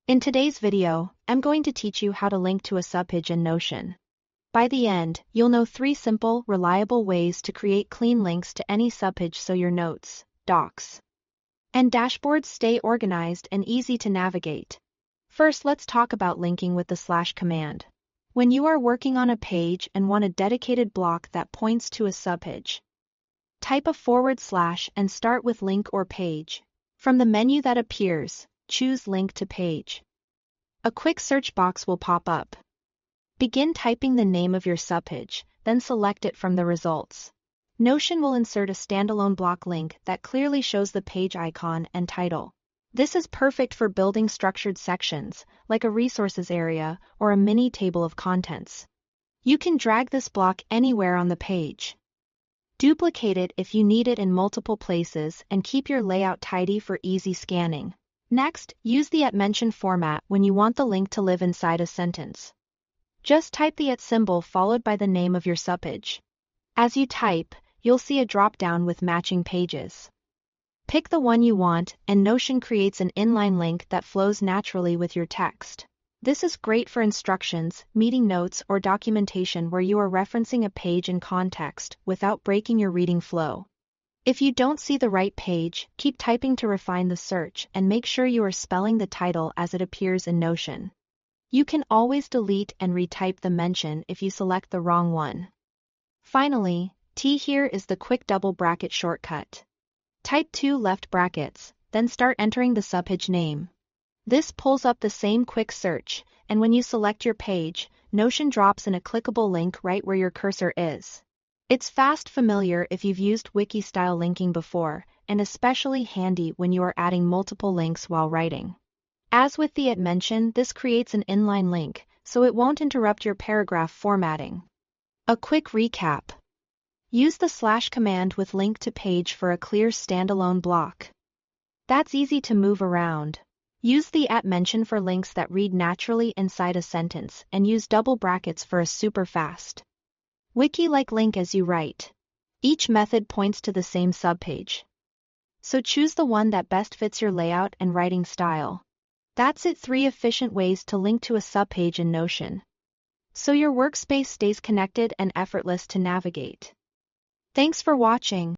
In today's video, I'm going to teach you how to link to a subpage in Notion. By the end, you'll know 3 simple, reliable ways to create clean links to any subpage so your notes, docs, and dashboards stay organized and easy to navigate. First, let's talk about linking with the / command. When you are working on a page and want a dedicated block that points to a subpage, type a / and start with link or page. From the menu that appears, choose Link to Page. A quick search box will pop up. Begin typing the name of your subpage, then select it from the results. Notion will insert a standalone block link that clearly shows the page icon and title. This is perfect for building structured sections, like a resources area or a mini table of contents. You can drag this block anywhere on the page. Duplicate it if you need it in multiple places and keep your layout tidy for easy scanning. Next, use the @ format when you want the link to live inside a sentence. Just type the @ symbol followed by the name of your subpage. As you type, you'll see a drop-down with matching pages. Pick the one you want, and Notion creates an inline link that flows naturally with your text. This is great for instructions, meeting notes, or documentation where you are referencing a page in context without breaking your reading flow. If you don't see the right page, keep typing to refine the search and make sure you are spelling the title as it appears in Notion. You can always delete and retype the mention if you select the wrong one. Finally, here is the quick double bracket shortcut. Type 2 left brackets, then start entering the subpage name. This pulls up the same quick search, and when you select your page, Notion drops in a clickable link right where your cursor is. It's familiar if you've used wiki-style linking before, and especially handy when you are adding multiple links while writing. As with the @ this creates an inline link, so it won't interrupt your paragraph formatting. A quick recap. Use the / command with link to page for a clear standalone block. That's easy to move around. Use the @ for links that read naturally inside a sentence, and use double brackets for a super fast wiki-like link as you write. Each method points to the same subpage, so choose the one that best fits your layout and writing style. That's it, 3 efficient ways to link to a subpage in Notion, so your workspace stays connected and effortless to navigate. Thanks for watching.